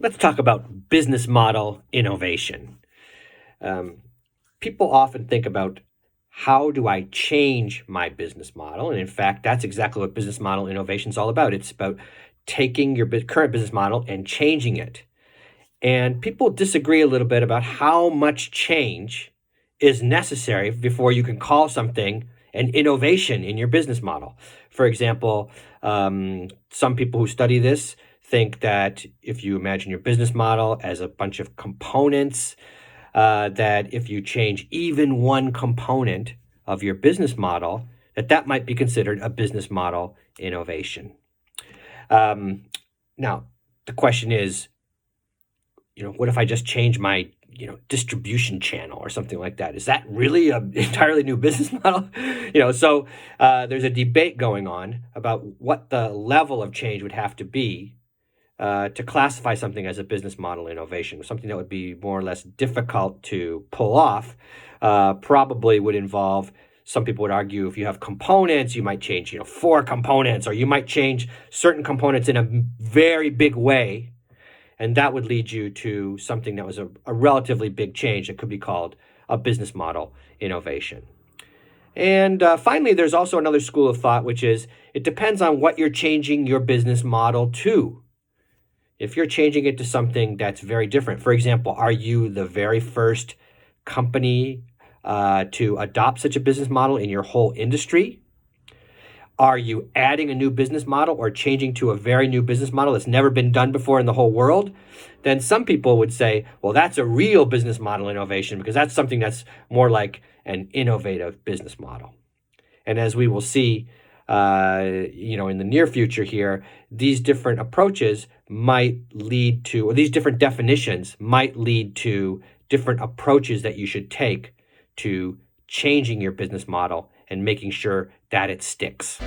let's talk about business model innovation. Um, People often think about how do I change my business model? And in fact, that's exactly what business model innovation is all about. It's about taking your current business model and changing it. And people disagree a little bit about how much change is necessary before you can call something an innovation in your business model. For example, some people who study this think that if you imagine your business model as a bunch of components, that if you change even one component of your business model, that might be considered a business model innovation. Um, Now, the question is, what if I just change my, distribution channel or something like that? Is that really an entirely new business model? There's a debate going on about what the level of change would have to be to classify something as a business model innovation. Something that would be more or less difficult to pull off probably would involve, some people would argue, if you have components, you might change, 4 components, or you might change certain components in a very big way. And that would lead you to something that was a relatively big change that could be called a business model innovation. And finally, there's also another school of thought, which is it depends on what you're changing your business model to. If you're changing it to something that's very different, for example, are you the very first company to adopt such a business model in your whole industry? Are you adding a new business model or changing to a very new business model that's never been done before in the whole world? Then some people would say, well, that's a real business model innovation because that's something that's more like an innovative business model. And as we will see, in the near future here, these different approaches might lead to, or these different definitions might lead to different approaches that you should take to changing your business model and making sure that it sticks.